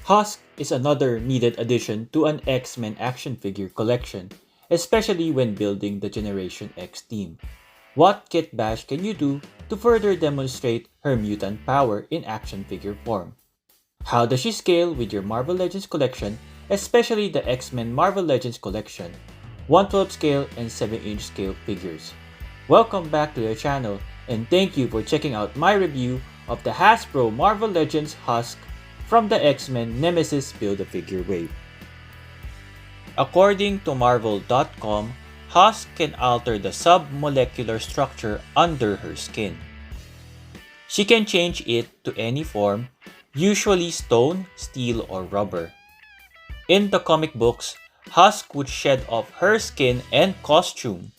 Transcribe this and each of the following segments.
Husk is another needed addition to an X-Men action figure collection, especially when building the Generation X team. What Kitbash can you do to further demonstrate her mutant power in action figure form? How does she scale with your Marvel Legends collection, especially the X-Men Marvel Legends collection, 1/12 scale and 7-inch scale figures? Welcome back to the channel and thank you for checking out my review of the Hasbro Marvel Legends Husk from the X-Men Nemesis Build-a-Figure wave. According to Marvel.com, Husk can alter the sub-molecular structure under her skin. She can change it to any form, usually stone, steel, or rubber. In the comic books, Husk would shed off her skin and costume.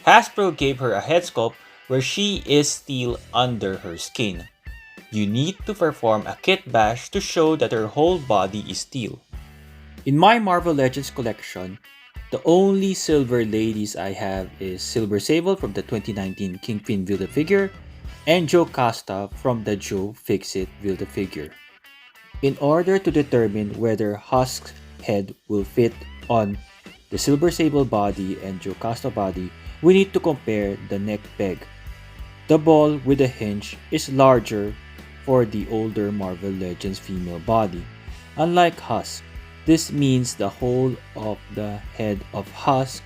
Hasbro gave her a head sculpt where she is steel under her skin. You need to perform a Kitbash to show that her whole body is steel. In my Marvel Legends collection, the only silver ladies I have is Silver Sable from the 2019 Kingpin Build-a-Figure and Jocasta from the Joe Fixit Build-a-Figure. In order to determine whether Husk's head will fit on the Silver Sable body and Jocasta body, we need to compare the neck peg. The ball with the hinge is larger for the older Marvel Legends female body. Unlike Husk, this means the whole of the head of Husk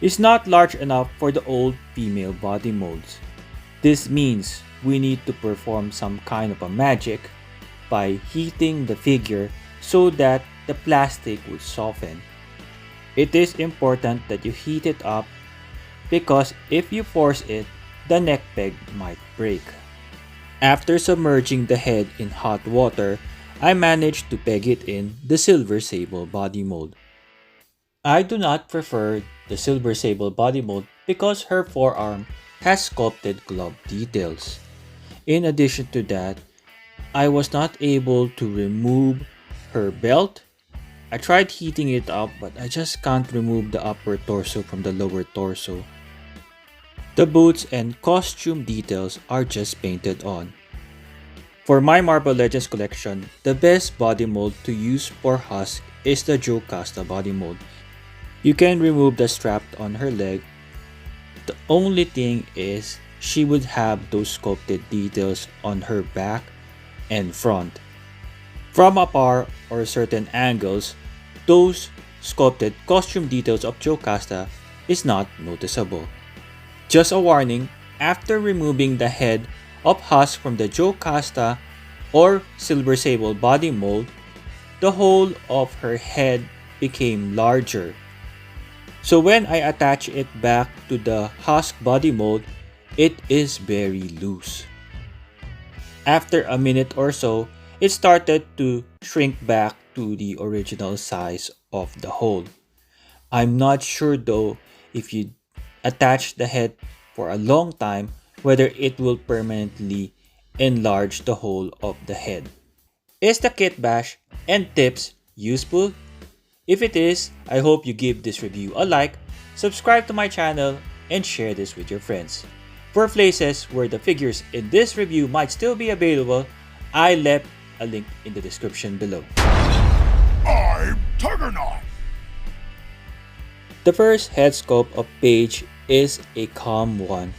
is not large enough for the old female body molds. This means we need to perform some kind of a magic by heating the figure so that the plastic would soften. It is important that you heat it up because if you force it, the neck peg might break. After submerging the head in hot water, I managed to peg it in the Silver Sable body mold. I do not prefer the Silver Sable body mold because her forearm has sculpted glove details. In addition to that, I was not able to remove her belt. I tried heating it up but I just can't remove the upper torso from the lower torso. The boots and costume details are just painted on. For my Marvel Legends collection, the best body mold to use for Husk is the Jocasta body mold. You can remove the strap on her leg. The only thing is she would have those sculpted details on her back and front. From afar or certain angles, those sculpted costume details of Jocasta is not noticeable. Just a warning, after removing the head of Husk from the Jocasta or Silver Sable body mold, the whole of her head became larger. So when I attach it back to the Husk body mold, it is very loose. After a minute or so, it started to shrink back to the original size of the hole. I'm not sure though if you attach the head for a long time whether it will permanently enlarge the whole of the head. Is the Kitbash and tips useful? If it is, I hope you give this review a like, subscribe to my channel, and share this with your friends. For places where the figures in this review might still be available, I left a link in the description below. I'm Tuggernaut! The first head sculpt of Paige is a calm one.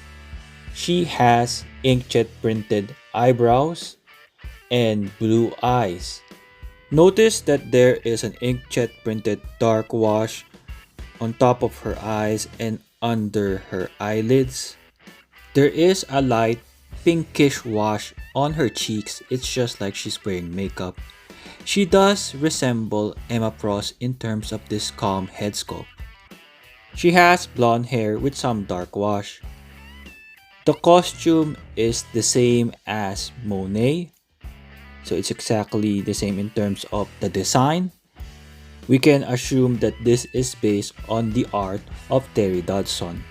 She has inkjet printed eyebrows and blue eyes. Notice that there is an inkjet printed dark wash on top of her eyes and under her eyelids. There is a light pinkish wash on her cheeks. It's just like she's wearing makeup. She does resemble Emma Frost in terms of this calm head sculpt. She has blonde hair with some dark wash. The costume is the same as Monet, so it's exactly the same in terms of the design. We can assume that this is based on the art of Terry Dodson.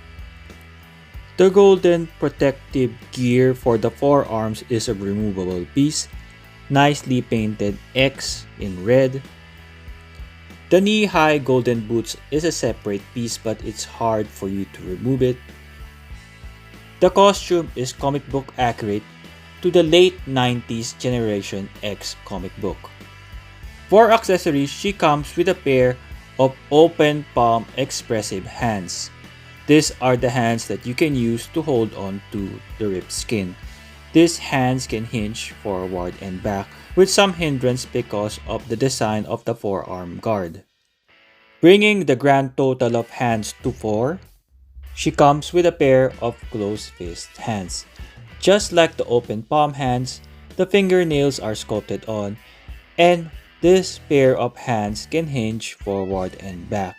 The golden protective gear for the forearms is a removable piece, nicely painted X in red. The knee-high golden boots is a separate piece but it's hard for you to remove it. The costume is comic book accurate to the late 90s Generation X comic book. For accessories, she comes with a pair of open palm expressive hands. These are the hands that you can use to hold on to the ripped skin. These hands can hinge forward and back with some hindrance because of the design of the forearm guard. Bringing the grand total of hands to 4, she comes with a pair of closed fist hands. Just like the open palm hands, the fingernails are sculpted on, and this pair of hands can hinge forward and back.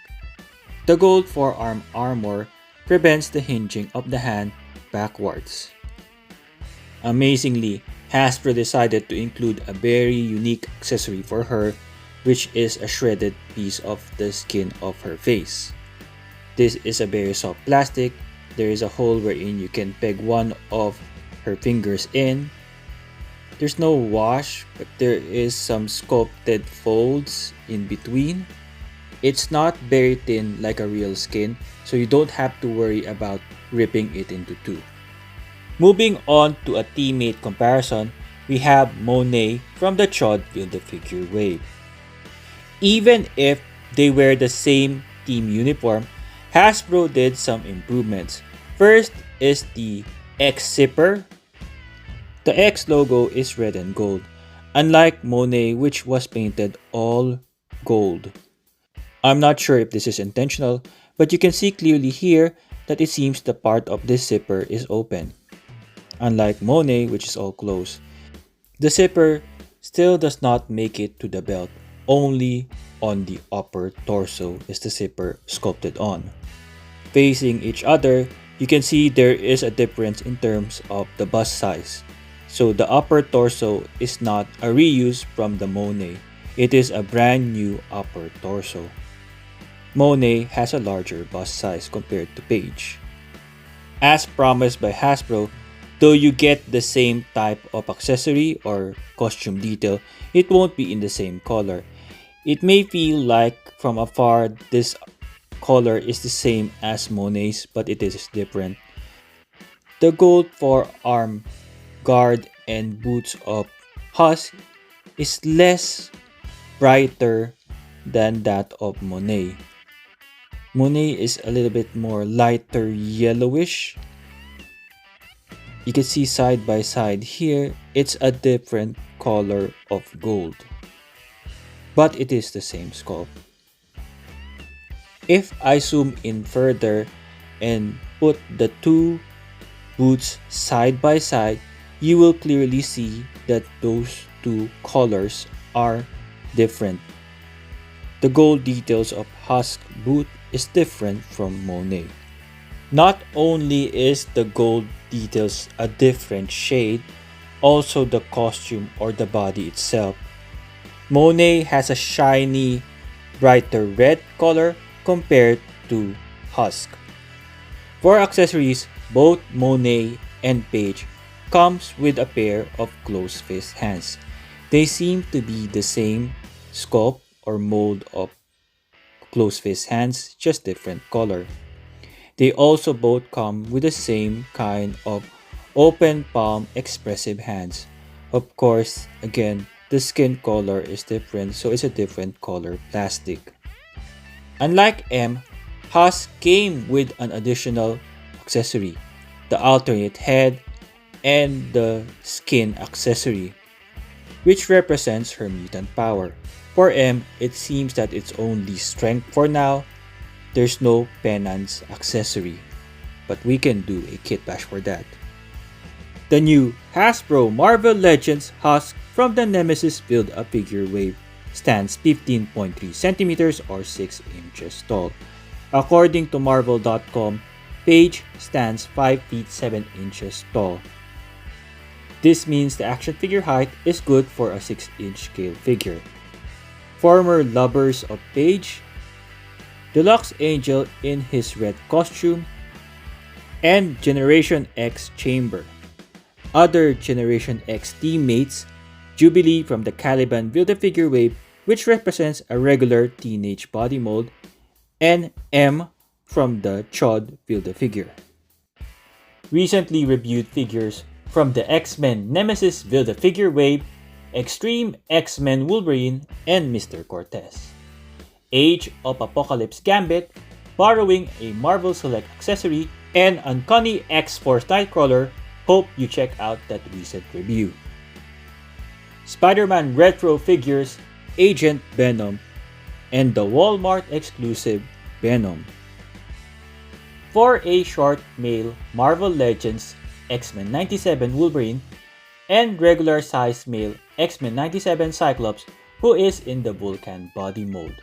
The gold forearm armor prevents the hinging of the hand backwards. Amazingly, Hasbro decided to include a very unique accessory for her, which is a shredded piece of the skin of her face. This is a very soft plastic. There is a hole wherein you can peg one of her fingers in. There's no wash, but there is some sculpted folds in between. It's not very thin like a real skin, so you don't have to worry about ripping it into two. Moving on to a teammate comparison, we have Monet from the Chod Build-a-Figure wave. Even if they wear the same team uniform, Hasbro did some improvements. First is the X zipper. The X logo is red and gold, unlike Monet, which was painted all gold. I'm not sure if this is intentional, but you can see clearly here that it seems the part of this zipper is open. Unlike Monet, which is all closed. The zipper still does not make it to the belt. Only on the upper torso is the zipper sculpted on. Facing each other, you can see there is a difference in terms of the bust size. So the upper torso is not a reuse from the Monet. It is a brand new upper torso. Monet has a larger bust size compared to Paige. As promised by Hasbro, though you get the same type of accessory or costume detail, it won't be in the same color. It may feel like from afar this color is the same as Monet's, but it is different. The gold forearm guard and boots of Husk is less brighter than that of Monet. Monet is a little bit more lighter yellowish. You can see side by side here, it's a different color of gold. But it is the same sculpt. If I zoom in further and put the two boots side by side, you will clearly see that those two colors are different. The gold details of Husk boot is different from Monet. Not only is the gold details a different shade, also the costume or the body itself. Monet has a shiny, brighter red color compared to Husk. For accessories, both Monet and Paige comes with a pair of closed fist hands. They seem to be the same sculpt or mold of closed fist hands, just different color. They also both come with the same kind of open palm expressive hands. Of course, again, the skin color is different, so it's a different color plastic. Unlike M, Husk came with an additional accessory, the alternate head and the skin accessory, which represents her mutant power. For M, it seems that it's only strength for now. There's no penance accessory, but we can do a kitbash for that. The new Hasbro Marvel Legends Husk from the Nemesis Build-a-Figure wave stands 15.3 centimeters or 6 inches tall. According to Marvel.com, Paige stands 5 feet 7 inches tall. This means the action figure height is good for a 6-inch scale figure. Former lovers of Paige, Deluxe Angel in his red costume, and Generation X Chamber. Other Generation X teammates, Jubilee from the Caliban Build-a-Figure wave, which represents a regular teenage body mold, and M from the Chod Build-a-Figure. Recently reviewed figures from the X-Men Nemesis Build-a-Figure wave Extreme X-Men Wolverine and Mr. Cortez. Age of Apocalypse Gambit, borrowing a Marvel Select accessory, and Uncanny X-Force Nightcrawler. Hope you check out that recent review. Spider-Man Retro Figures, Agent Venom, and the Walmart exclusive Venom. For a short male Marvel Legends X-Men 97 Wolverine and regular size male X-Men 97 Cyclops who is in the Vulcan body mode.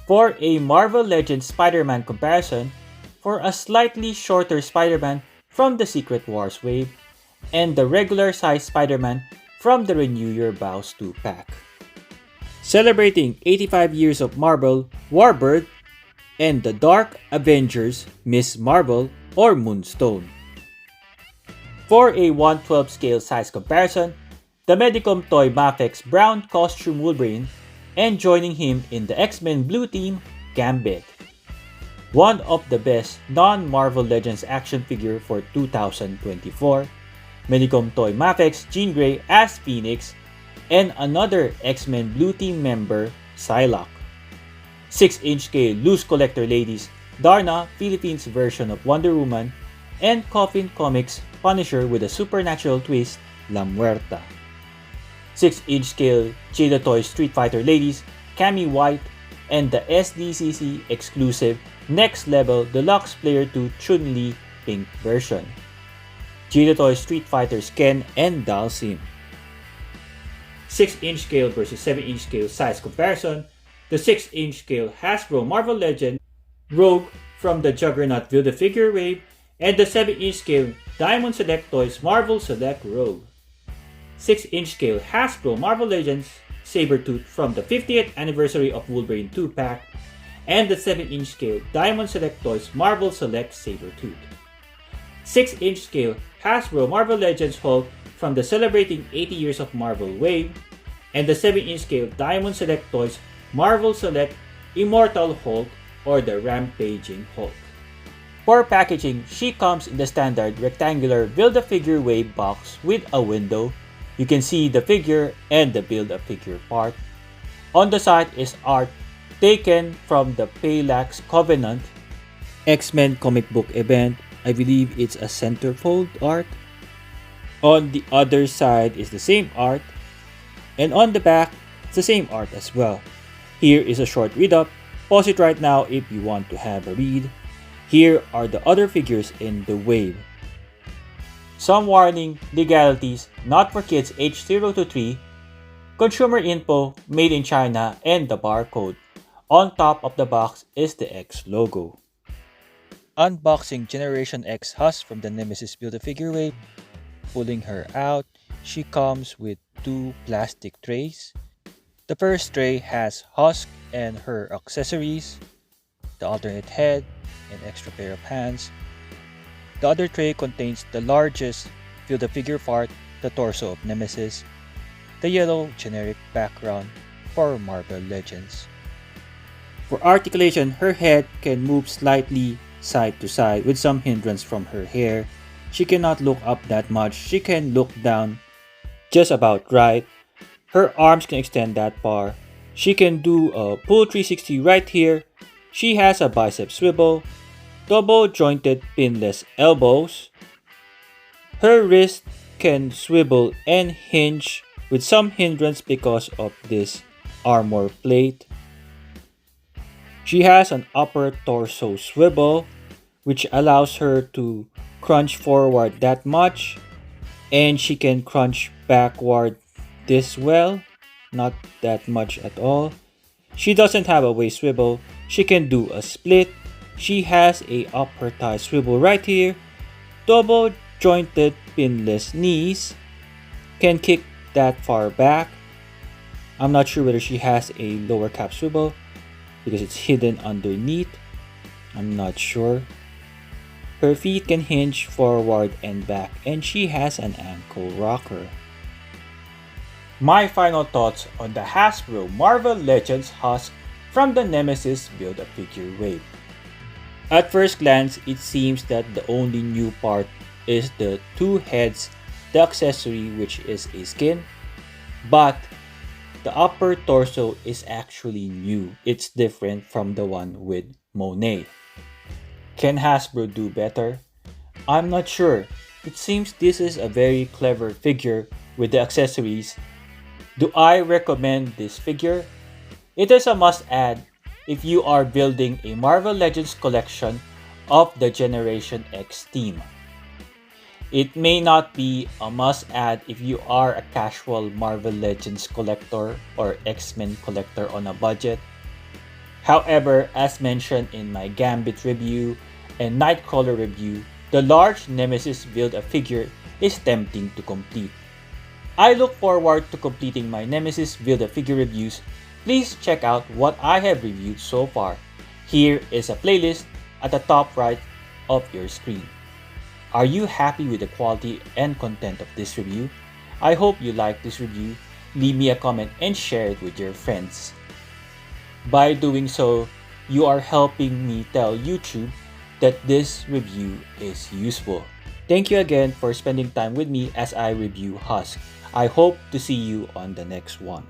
For a Marvel Legends Spider-Man comparison, for a slightly shorter Spider-Man from the Secret Wars wave and the regular size Spider-Man from the Renew Your Vows 2-pack. Celebrating 85 years of Marvel, Warbird, and the Dark Avengers, Miss Marvel or Moonstone. For a 1/12 scale size comparison, the Medicom Toy Mafex Brown Costume Wolverine, and joining him in the X-Men Blue Team, Gambit. One of the best non-Marvel Legends action figure for 2024, Medicom Toy Mafex Jean Grey as Phoenix, and another X-Men Blue Team member, Psylocke. 6-inch scale loose collector ladies, Darna, Philippines version of Wonder Woman, and Coffin Comics Punisher with a supernatural twist, La Muerta. 6-inch scale Jada Toy Street Fighter ladies, Cammy White, and the SDCC exclusive Next Level Deluxe Player 2 Chun-Li pink version. Jada Toy Street Fighters Ken and Dalsim. 6-inch scale versus 7-inch scale size comparison, the 6-inch scale Hasbro Marvel Legends Rogue from the Juggernaut Build-a-Figure wave, and the 7-inch scale Diamond Select Toys Marvel Select Rogue. 6-inch scale Hasbro Marvel Legends Sabretooth from the 50th anniversary of Wolverine 2-pack, and the 7-inch scale Diamond Select Toys Marvel Select Sabretooth. 6-inch scale Hasbro Marvel Legends Hulk from the Celebrating 80 Years of Marvel wave, and the 7-inch scale Diamond Select Toys Marvel Select Immortal Hulk or the Rampaging Hulk. For packaging, she comes in the standard rectangular Build-a-Figure wave box with a window. You can see the figure and the Build-a-Figure part. On the side is art taken from the Paylax Covenant X-Men comic book event. I believe it's a centerfold art. On the other side is the same art, and on the back, it's the same art as well. Here is a short read-up. Pause it right now if you want to have a read. Here are the other figures in the wave. Some warning, legalities, not for kids age 0 to 3, consumer info, made in China, and the barcode. On top of the box is the X logo. Unboxing Generation X Husk from the Nemesis Build-a-Figure wave. Pulling her out, she comes with 2 plastic trays. The first tray has Husk and her accessories, the alternate head, and extra pair of hands. The other tray contains the largest Build-a-Figure part, the torso of Nemesis, the yellow generic background for Marvel Legends. For articulation, her head can move slightly side to side with some hindrance from her hair. She cannot look up that much, she can look down just about right. Her arms can extend that far. She can do a full 360 right here. She has a bicep swivel, double jointed pinless elbows. Her wrist can swivel and hinge with some hindrance because of this armor plate. She has an upper torso swivel which allows her to crunch forward that much, and she can crunch backward this well, not that much at all. She doesn't have a waist swivel. She can do a split. She has a upper thigh swivel right here, double jointed pinless knees, can kick that far back. I'm not sure whether she has a lower calf swivel because it's hidden underneath. I'm not sure. Her feet can hinge forward and back, and she has an ankle rocker. My final thoughts on the Hasbro Marvel Legends Husk from the Nemesis Build-a-Figure wave. At first glance, it seems that the only new part is the 2 heads, the accessory which is a skin. but the upper torso is actually new. It's different from the one with Monet. Can Hasbro do better? I'm not sure. It seems this is a very clever figure with the accessories. Do I recommend this figure? It is a must-add if you are building a Marvel Legends collection of the Generation X team. It may not be a must-add if you are a casual Marvel Legends collector or X-Men collector on a budget. However, as mentioned in my Gambit review and Nightcrawler review, the large Nemesis Build-a-Figure is tempting to complete. I look forward to completing my Nemesis Build-a-Figure reviews. Please check out what I have reviewed so far. Here is a playlist at the top right of your screen. Are you happy with the quality and content of this review? I hope you like this review. Leave me a comment and share it with your friends. By doing so, you are helping me tell YouTube that this review is useful. Thank you again for spending time with me as I review Husk. I hope to see you on the next one.